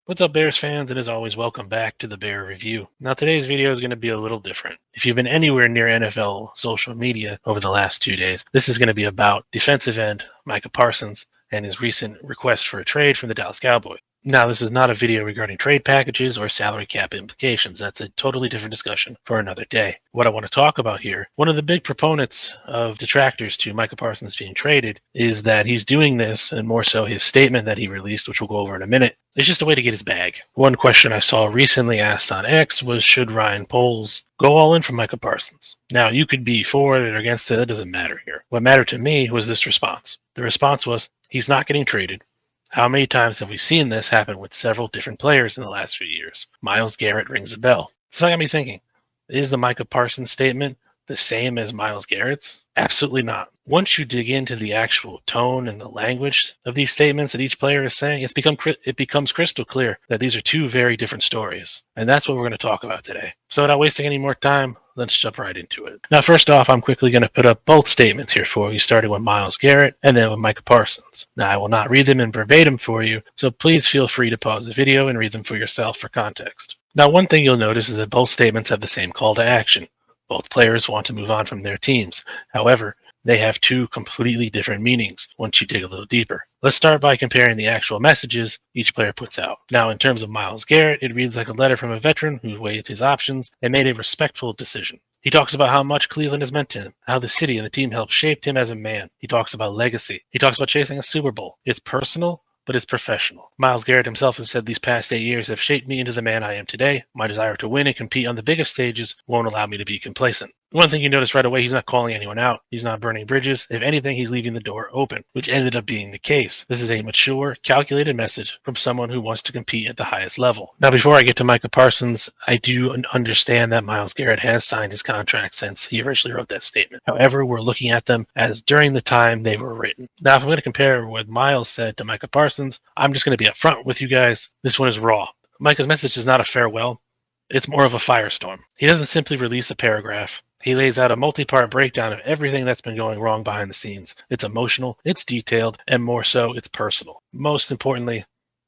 What's up, Bears fans, and as always, welcome back to the Bear Review. Now, today's video is going to be a little different. If you've been anywhere near NFL social media over the last 2 days, this is going to be about defensive end Micah Parsons and his recent request for a trade from the Dallas Cowboys. Now, this is not a video regarding trade packages or salary cap implications. That's a totally different discussion for another day. What I want to talk about here, one of the big proponents of detractors to Micah Parsons being traded is that he's doing this, and more so his statement that he released, which we'll go over in a minute, is just a way to get his bag. One question I saw recently asked on X was, should Ryan Poles go all in for Micah Parsons? Now, you could be for it or against it. That doesn't matter here. What mattered to me was this response. The response was, he's not getting traded. How many times have we seen this happen with several different players in the last few years? Myles Garrett rings a bell. So that got me thinking, is the Micah Parsons statement the same as Myles Garrett's? Absolutely not. Once you dig into the actual tone and the language of these statements that each player is saying, it becomes crystal clear that these are two very different stories. And that's what we're going to talk about today. So without wasting any more time, let's jump right into it. Now, first off, I'm quickly going to put up both statements here for you, starting with Myles Garrett and then with Micah Parsons. Now, I will not read them in verbatim for you, so please feel free to pause the video and read them for yourself for context. Now, one thing you'll notice is that both statements have the same call to action. Both players want to move on from their teams. However, they have two completely different meanings once you dig a little deeper. Let's start by comparing the actual messages each player puts out. Now, in terms of Myles Garrett, it reads like a letter from a veteran who weighed his options and made a respectful decision. He talks about how much Cleveland has meant to him, how the city and the team helped shape him as a man. He talks about legacy. He talks about chasing a Super Bowl. It's personal, but it's professional. Myles Garrett himself has said these past 8 years have shaped me into the man I am today. My desire to win and compete on the biggest stages won't allow me to be complacent. One thing you notice right away, he's not calling anyone out. He's not burning bridges. If anything, he's leaving the door open, which ended up being the case. This is a mature, calculated message from someone who wants to compete at the highest level. Now, before I get to Micah Parsons, I do understand that Myles Garrett has signed his contract since he originally wrote that statement. However, we're looking at them as during the time they were written. Now, if I'm going to compare what Myles said to Micah Parsons, I'm just going to be upfront with you guys. This one is raw. Micah's message is not a farewell. It's more of a firestorm. He doesn't simply release a paragraph. He lays out a multi-part breakdown of everything that's been going wrong behind the scenes. It's emotional, it's detailed, and more so, it's personal. Most importantly,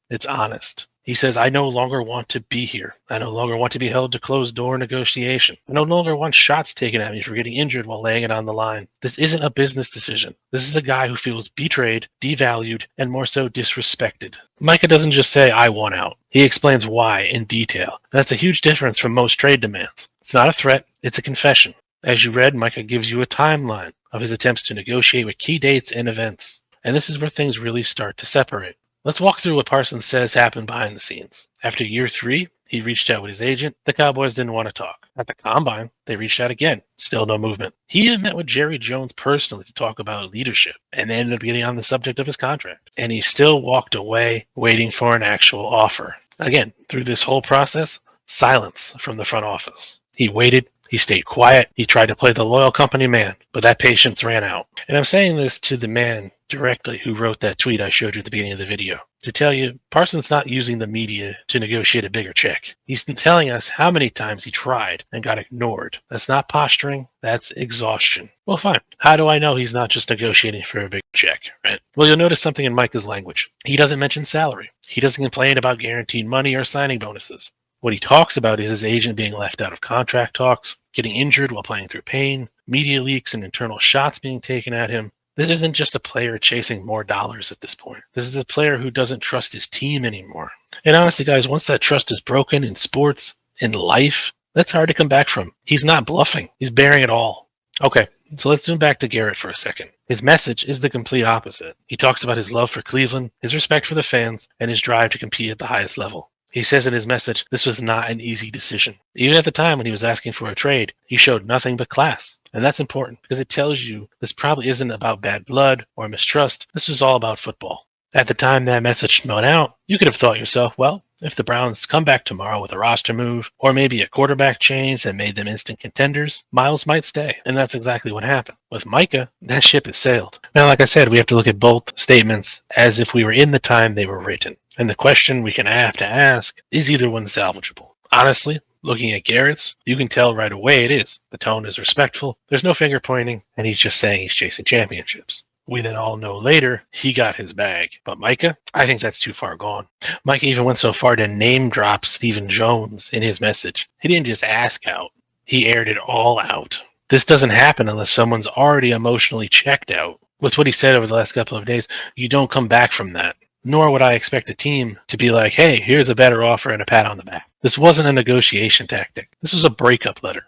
it's honest. He says, I no longer want to be here. I no longer want to be held to closed-door negotiation. I no longer want shots taken at me for getting injured while laying it on the line. This isn't a business decision. This is a guy who feels betrayed, devalued, and more so disrespected. Micah doesn't just say, I want out. He explains why in detail. That's a huge difference from most trade demands. It's not a threat, it's a confession. As you read, Micah gives you a timeline of his attempts to negotiate with key dates and events. And this is where things really start to separate. Let's walk through what Parsons says happened behind the scenes. After year 3, he reached out with his agent. The Cowboys didn't want to talk. At the Combine, they reached out again. Still no movement. He even met with Jerry Jones personally to talk about leadership, and they ended up getting on the subject of his contract. And he still walked away waiting for an actual offer. Again, through this whole process, silence from the front office. He waited. He stayed quiet. He tried to play the loyal company man, but that patience ran out. And I'm saying this to the man directly who wrote that tweet I showed you at the beginning of the video. To tell you, Parsons not using the media to negotiate a bigger check. He's telling us how many times he tried and got ignored. That's not posturing, that's exhaustion. Well, fine. How do I know he's not just negotiating for a big check, right? Well, you'll notice something in Micah's language. He doesn't mention salary. He doesn't complain about guaranteed money or signing bonuses. What he talks about is his agent being left out of contract talks, getting injured while playing through pain, media leaks and internal shots being taken at him. This isn't just a player chasing more dollars at this point. This is a player who doesn't trust his team anymore. And honestly, guys, once that trust is broken in sports, in life, that's hard to come back from. He's not bluffing. He's bearing it all. Okay, so let's zoom back to Garrett for a second. His message is the complete opposite. He talks about his love for Cleveland, his respect for the fans, and his drive to compete at the highest level. He says in his message, this was not an easy decision. Even at the time when he was asking for a trade, he showed nothing but class. And that's important because it tells you this probably isn't about bad blood or mistrust. This is all about football. At the time that message went out, you could have thought yourself, well, if the Browns come back tomorrow with a roster move or maybe a quarterback change that made them instant contenders, Myles might stay. And that's exactly what happened. With Micah, that ship has sailed. Now, like I said, we have to look at both statements as if we were in the time they were written. And the question we can have to ask, is either one salvageable? Honestly, looking at Garrett's, you can tell right away it is. The tone is respectful, there's no finger pointing, and he's just saying he's chasing championships. We then all know later he got his bag. But Micah, I think that's too far gone. Micah even went so far to name drop Stephen Jones in his message. He didn't just ask out, he aired it all out. This doesn't happen unless someone's already emotionally checked out. With what he said over the last couple of days, you don't come back from that. Nor would I expect a team to be like, hey, here's a better offer and a pat on the back. This wasn't a negotiation tactic. This was a breakup letter.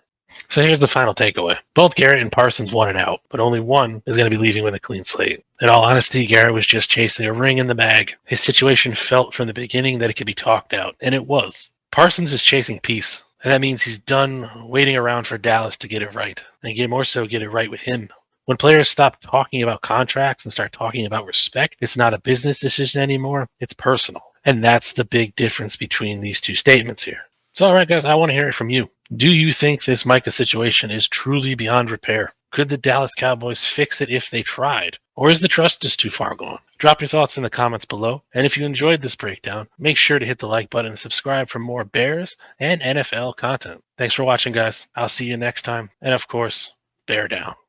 So here's the final takeaway. Both Garrett and Parsons wanted out, but only one is going to be leaving with a clean slate. In all honesty, Garrett was just chasing a ring in the bag. His situation felt from the beginning that it could be talked out, and it was. Parsons is chasing peace, and that means he's done waiting around for Dallas to get it right, and more so get it right with him. When players stop talking about contracts and start talking about respect, it's not a business decision anymore, it's personal. And that's the big difference between these two statements here. So, all right, guys, I want to hear it from you. Do you think this Micah situation is truly beyond repair? Could the Dallas Cowboys fix it if they tried? Or is the trust just too far gone? Drop your thoughts in the comments below. And if you enjoyed this breakdown, make sure to hit the like button and subscribe for more Bears and NFL content. Thanks for watching, guys. I'll see you next time. And of course, bear down.